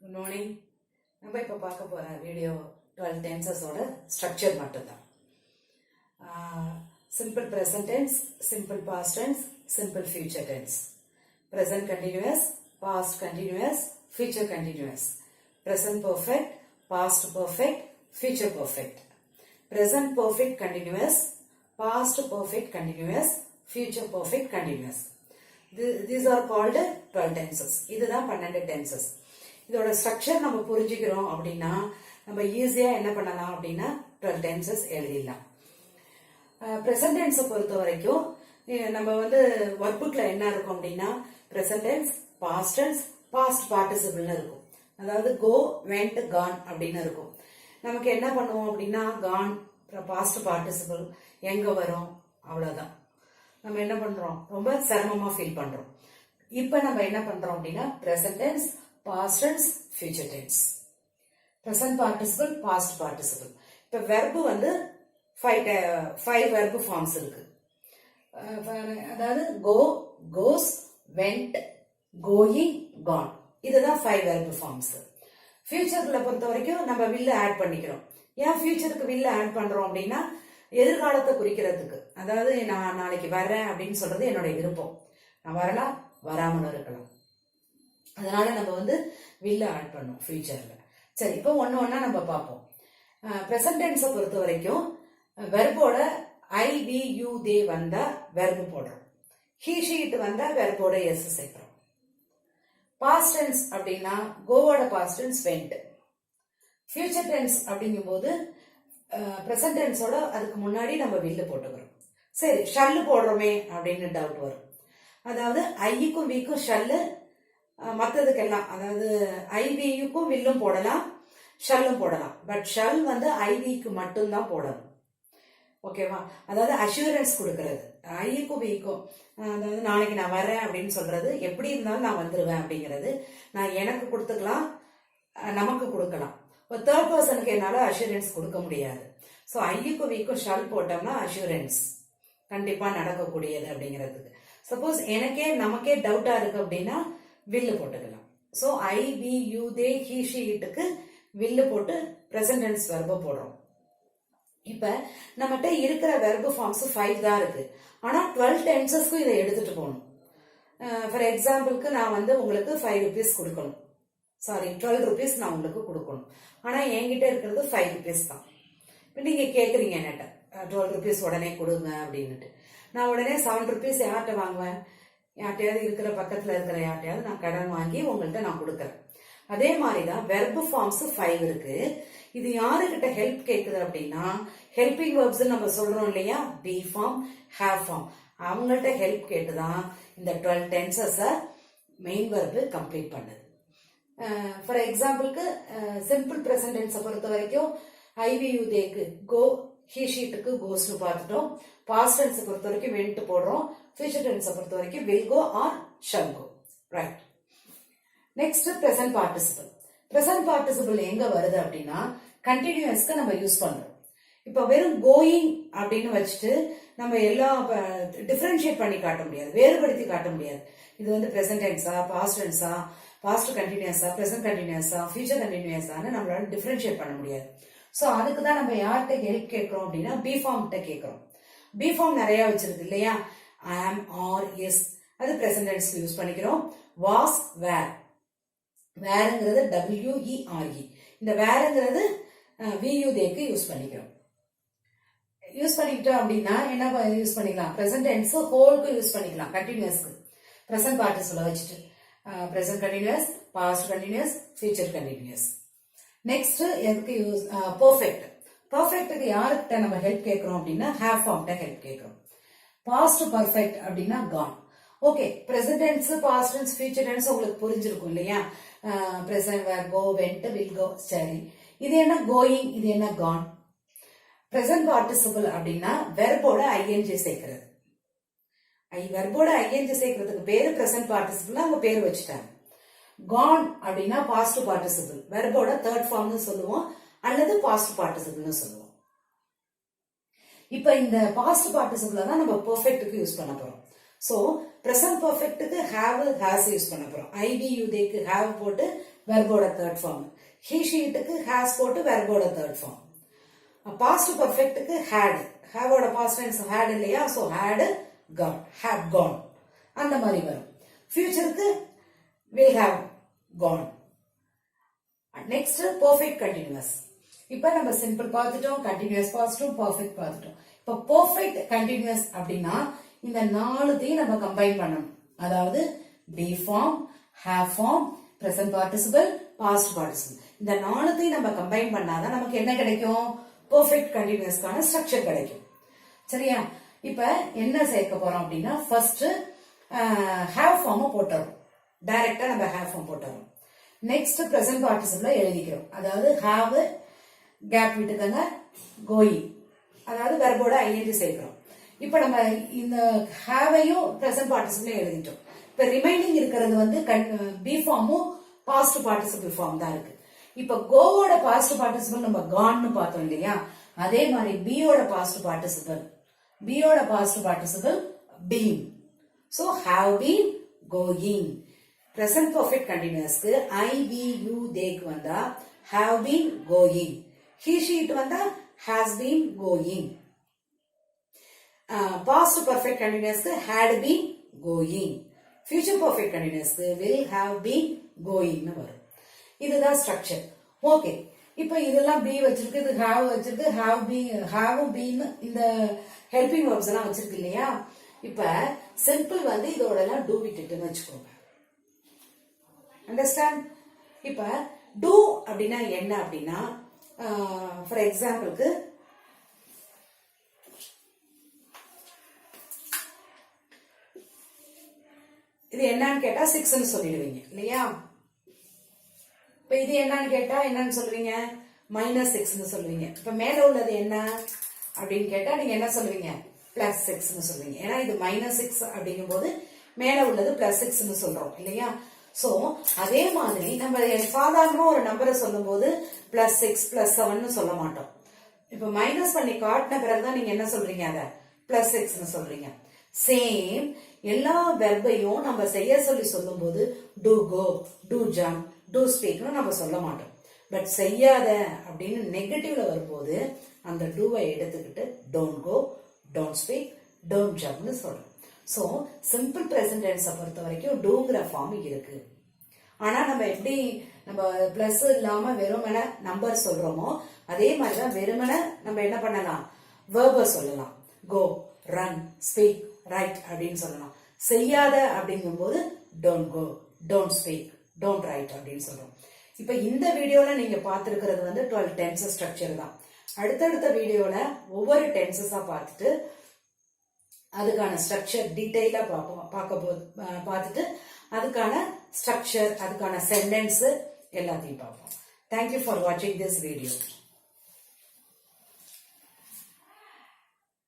Good morning. நம்ம இப்போ பார்க்க போகிற வீடியோ 12 டென்சஸோட ஸ்ட்ரக்சர் மட்டும்தான். Simple present tense, simple past tense, simple future tense. Present continuous, past continuous, future continuous. Present perfect, past perfect, future perfect. Present perfect continuous, past perfect continuous, future perfect continuous. These are called 12 tenses. இதுதான் 12 tenses. இதோட structure நம்ம புரிஞ்சுக்கிறோம் அப்படின்னா நம்ம ஈஸியா என்ன பண்ணலாம் அப்படின்னா 12 டென்சஸ் எழுதிடலாம். பிரசன்ட் டென்ஸை பொறுத்த வரைக்கும் நம்ம ஒர்க் புக்ல என்ன இருக்கும் அப்படின்னா present tense, past tense, past பார்ட்டிசிபிள்னு இருக்கும். அதாவது கோ, வெண்ட், கான் அப்படின்னு இருக்கும். நமக்கு என்ன பண்ணுவோம் அப்படின்னா கான், பாஸ்ட் பார்ட்டிசிபிள் எங்க வரும் அவ்வளவுதான். நம்ம என்ன பண்றோம், ரொம்ப சிரமமா ஃபீல் பண்றோம். இப்ப நம்ம என்ன பண்றோம் அப்படின்னா present tense, past tense, future tense. Present participle, past participle. இப்ப verb 5 verb forms இருக்கு. அதாவது go, goes, went, going, gone. இதுதான் 5 verb forms. ஃபியூச்சர்ல பொறுத்த வரைக்கும் நம்ம will ஆட் பண்ணிக்கிறோம். ஏன் ஃபியூச்சருக்கு will ஆட் பண்றோம் அப்படின்னா எதிர்காலத்தை குறிக்கிறதுக்கு. அதாவது நான் நாளைக்கு வர்றேன் அப்படின்னு சொல்றது என்னுடைய விருப்பம். நான் வரலாம், வராமல் இருக்கலாம். அதனால நம்ம will ஆட் பண்ணோம் ஃபியூச்சர்ல. சரி, இப்போ ஒன்னா நம்ம பார்ப்போம். பிரசன்ட் டென்ஸை பொறுத்த வரைக்கும் வெர்போட ஐ, வி, யூ, தே வந்தா வெர்பு போடுறோம். ஹி, ஷி, இட் வந்தா வெர்போட எஸ் சேர்க்கிறோம். பாஸ்ட் டென்ஸ் அப்படின்னா கோவோட past tense went. Future tense அப்படிங்கும் போது பிரசன்ட் டென்ஸோட அதுக்கு முன்னாடி நம்ம will போட்டுக்கிறோம். சரி, ஷல்லு போடுறோமே அப்படின்னு டவுட் வரும். அதாவது ஐக்கும் விக்கும் ஷல்லு, மற்றதுக்கெல்லாம் அதாவது ஐவிக்கும் வில்லும் போடலாம், ஷல்லும் போடலாம். பட் ஷல் ஐவிக்கு மட்டும்தான் போடணும். ஓகேவா? அதாவது அஷூரன்ஸ் கொடுக்கறது. ஐக்கும் விக்கும் அதாவது நாளைக்கு நான் வரேன் அப்படின்னு சொல்றது, எப்படி இருந்தாலும் நான் வந்துருவேன் அப்படிங்கிறது நான் எனக்கு கொடுத்துக்கலாம், நமக்கு கொடுக்கலாம். ஒரு தேர்ட் பர்சனுக்கு என்னால அஷூரன்ஸ் கொடுக்க முடியாது. ஸோ ஐக்கும் விக்கும் ஷல் போட்டோம்னா அஷூரன்ஸ் கண்டிப்பா நடக்கக்கூடியது அப்படிங்கிறதுக்கு. சப்போஸ் நமக்கே டவுட்டா இருக்கு அப்படின்னா வில்லு போட்டுக்கலாம். So I, we, you, they, he, she, இட்டுக்கு வில்லு போட்டு பிரசன்ட் டென்ஸ் வெர்ப போடுறோம். இப்ப நம்மகிட்ட இருக்கிற வெர்பு ஃபார்ம்ஸ் 5 தான் இருக்கு. ஆனா 12 டென்சஸ்க்கும் இதை எடுத்துட்டு போகணும். ஃபார் எக்ஸாம்பிளுக்கு நான் உங்களுக்கு 5 rupees கொடுக்கணும். சாரி, 12 rupees நான் உங்களுக்கு கொடுக்கணும். ஆனா என்கிட்ட இருக்கிறது 5 rupees தான். இப்ப நீங்க கேக்குறீங்க என்கிட்ட 12 rupees உடனே கொடுங்க அப்படின்னுட்டு. நான் உடனே 7 rupees யார்கிட்ட வாங்குவேன்? யார்ட்டையாவது இருக்கிற பக்கத்துல இருக்கிற யார்ட்டையாவது நான் கடன் வாங்கி உங்கள்கிட்ட நான் கொடுக்கறேன். அதே மாதிரிதான் வெர்ப் ஃபார்ம்ஸ் 5 இருக்கு. இது யாருகிட்ட ஹெல்ப் கேக்குது அப்படின்னா ஹெல்பிங் வெர்ப்ஸ் நம்ம சொல்றோம் இல்லையா, பி ஃபார்ம், ஹேவ் ஃபார்ம், அவங்கள்ட்ட ஹெல்ப் கேட்டுதான் இந்த 12 டென்சஸ மெயின் வெர்ப் கம்ப்ளீட் பண்ணுது. ஃபார் எக்ஸாம்பிளுக்கு சிம்பிள் பிரசன்ட் டென்ஸை பொறுத்த வரைக்கும் ஐவியூ தேக்கு கோ, ஹி, ஷீட்டுக்கு கோஸ்னு பார்த்துட்டோம். பாஸ்ட் டென்ஸை பொறுத்த வரைக்கும் வெண்ட் போடுறோம். ஃபியூச்சர் டென்ஸை பொறுத்த வரைக்கும் will go or shall go. Right. Next present participle. Present participle எங்க வருது அப்படின்னா கண்டினியூஸ்க்கு நம்ம யூஸ் பண்றோம். இப்ப வெறும் கோயிங் அப்படின்னு வச்சுட்டு நம்ம எல்லாம் டிஃபரன்ஷியேட் பண்ணி காட்ட முடியாது, வேறுபடுத்தி காட்ட முடியாது. இது பிரசன்ட் டென்ஸா, பாஸ்ட் டென்ஸா, பாஸ்ட் கண்டினியூஸா, பிரசன்ட் கண்டினியூஸா, ஃபியூச்சர் கண்டினியூஸான்னு நம்மளால டிஃபரன்ஷியேட் பண்ண முடியாது. சோ அதுக்கு தான் நம்ம யார்கிட்ட ஹெல்ப் கேட்கிறோம் அப்படின்னா பி ஃபார்ம் கிட்ட கேட்கிறோம். பி ஃபார்ம் நிறைய வச்சிருக்கு இல்லையா, am, are, is, அது பிரசன்ட் டென்ஸ்க்கு யூஸ் பண்ணிக்கிறோம். was, were, வேர்ங்கிறது WERE, இந்த வேர்ங்கிறது VU தேக்கு யூஸ் பண்ணிக்கிறோம். யூஸ் பண்ணிக்கிட்டோம் அப்படின்னா என்ன யூஸ் பண்ணிக்கலாம், பிரசன்ட் டென்ஸ் ஹோல்க்கு யூஸ் பண்ணிக்கலாம், கண்டினியூஸ்க்கு பிரசன்ட் பார்ட்டிசிபிள வச்சுட்டு present continuous, past continuous, future continuous. Next எதுக்கு யூஸ், பெர்ஃபெக்ட். பெர்ஃபெக்ட்டுக்கு யாருக்கிட்ட நம்ம ஹெல்ப் கேட்கிறோம் அப்படின்னா ஹேவ் ஃபார்ம்கிட்ட ஹெல்ப் கேட்கிறோம். பாஸ்ட் பர்ஃபெக்ட் அப்படின்னா gone. Okay, present tense, past tense, future tense உங்களுக்கு புரிஞ்சிருக்கும் இல்லையா. Present go, went, will go. சரி, இது என்ன கோயிங், இது என்ன கான். பிரசன்ட் பார்ட்டிசிபிள் அப்படின்னா வெர்போட ஐஎன்ஜி சேர்க்கிறது. வெர்போட ஐஎன்ஜி சேர்க்கிறதுக்கு பேரு பிரசன்ட் பார்ட்டிசிபிள், அவங்க பேரு வச்சுட்டாங்க. கான் அப்படின்னா பாஸ்ட் பார்ட்டிசிபிள், வெர்போட தேர்ட் ஃபார்ம்னு சொல்லுவோம் அல்லது பாஸ்ட் பார்ட்டிசிபிள்னு சொல்லுவோம். இப்ப இந்த பாஸ்ட் பார்ட்டிசிபிள தான் நம்ம பெர்ஃபெக்ட்டுக்கு யூஸ் பண்ண போறோம். சோ பிரசன்ட் பெர்ஃபெக்ட்டுக்கு ஹேவ், ஹாஸ் யூஸ் பண்ண போறோம். ஐவியூ தேக்கு ஹேவ் போட்டு வெர்போட தேர்ட் ஃபார்ம். he sheட்டுக்கு has போட்டு வெர்போட தேர்ட் ஃபார்ம். பாஸ்ட் பர்ஃபெக்ட்டுக்கு had, have ஓட பாஸ்ட் டென்ஸ் had இல்லையா, so had gone, have gone அந்த மாதிரி வரும். ஃபியூச்சருக்கு will have gone. Next perfect continuous. இப்ப நம்ம சிம்பிள் பார்த்துட்டோம், கண்டினியூஸ் பார்த்துட்டோம், பெர்ஃபெக்ட் பார்த்துட்டோம். இப்ப பெர்ஃபெக்ட் கண்டினியூஸ் அப்படின்னா இந்த நாலுத்தையும் நம்ம கம்பைன் பண்ணணும். அதாவது be form, have form, present participle, past participle. இந்த நாலுத்தையும் நம்ம கம்பைன் பண்ணாதான் நமக்கு என்ன கிடைக்கும், பெர்ஃபெக்ட் கண்டினியூஸ்க்கான ஸ்ட்ரக்சர் கிடைக்கும். சரியா? இப்ப என்ன சேர்க்க போறோம் அப்படின்னா ஃபர்ஸ்ட் have ஃபார்ம் போட்டுறோம். டைரக்டா நம்ம have ஃபார்ம் போட்டுறோம். நெக்ஸ்ட் present participle எழுதிக்கிறோம். அதாவது have கேப் விட்டுக்கங்க, going, அதாவது வெர்போட ing சேர்க்கிறோம். இப்ப நம்ம இந்த ஹேவையும் பிரசன்ட் பார்ட்டிசிபிள் எழுதிட்டோம். இப்ப ரிமைனிங் இருக்கிறது வந்து பி ஃபார்மும் பாஸ்ட் பார்ட்டிசிபிள் ஃபார்ம் தான் இருக்கு. இப்ப கோவோட பாஸ்ட் பார்ட்டிசிபிள் நம்ம கான்னு பார்த்தோம் இல்லையா, அதே மாதிரி பியோட past participle been. So have been, going. Present perfect கண்டினியூஸ்க்கு ஐ பி யூ தேக்கு வந்தா have been, going. he sheet வந்தா has been, going. Past perfect continuous had been, going. Future perfect continuous will have been, going னு வரும். இதுதான் structure. Okay, இப்போ இதெல்லாம் be வச்சிருக்கு, இது have வச்சிருக்கு, have been இந்த ஹெல்பிங் verbs எல்லாம் வச்சிருக்கு இல்லையா. இப்ப சிம்பிள் வந்து இதோட எல்லாம் do விட்டுட்டுன்னு வச்சுக்கோங்க. அண்டர்ஸ்டாண்ட்? இப்ப do அப்படின்னா என்ன அப்படின்னா, ஃபார் எக்ஸாம்பிளுக்கு இது என்னன்னு கேட்டா 6ன்னு சொல்லிடுவீங்க இல்லையா. இப்ப இது என்னன்னு கேட்டா என்னன்னு சொல்லுவீங்க, -6ன்னு சொல்லுவீங்க. இப்ப மேல உள்ளது என்ன அப்படின்னு கேட்டா நீங்க என்ன சொல்லுவீங்க, +6ன்னு சொல்லுவீங்க. ஏன்னா இது -6 அப்படிங்கும் போது மேல உள்ளது +6ன்னு சொல்றோம் இல்லையா. சோ அதே மாதிரி நம்ம சாதாரணமா ஒரு நம்பரை சொல்லும் போது +6 +7ன்னு சொல்ல மாட்டோம். இப்ப மைனஸ் பண்ணி காட்டின பிறகுதான் நீங்க என்ன சொல்றீங்க, அத +6ன்னு சொல்றீங்க. சேம் எல்லா வெர்பையும் நம்ம செய்ய சொல்லி சொல்லும் போது do go, do jump, do speakனு நம்ம சொல்ல மாட்டோம். பட் செய்யாத அப்படின்னு நெகட்டிவ்ல வரும்போது அந்த டூவை எடுத்துக்கிட்டு don't go, don't speak, don't jumpனு சொல்றோம். சோ சிம்பிள் பிரசன்ட் டென்ஸை பொறுத்த வரைக்கும் டூங்கிற ஃபார்ம் இருக்கு. ஆனா நம்ம எப்படி நம்ம பிளஸ் இல்லாம வெறுமனே நம்பர் சொல்றோமோ அதே மாதிரிதான் வெறுமனே நம்ம என்ன பண்ணலாம், வேர்ப சொல்லலாம். கோ, ரன், ஸ்பீக், ரைட் அப்படின்னு சொல்லலாம். செய்யாத அப்படிங்கும் போது don't go, don't speak, don't write அப்படின்னு சொல்றோம். இப்ப இந்த வீடியோல நீங்க பார்த்திருக்கிறது வந்து 12 டென்சஸ் ஸ்ட்ரக்சர் தான். அடுத்தடுத்த வீடியோல ஒவ்வொரு டென்சஸா பார்த்துட்டு அதுக்கான ஸ்ட்ரக்சர் டீடைலா பார்த்துட்டு அதுக்கான ஸ்ட்ரக்சர், அதுக்கான சென்டென்ஸ் எல்லாத்தையும் பார்ப்போம். தேங்க்யூ ஃபார் வாட்சிங் திஸ் வீடியோ.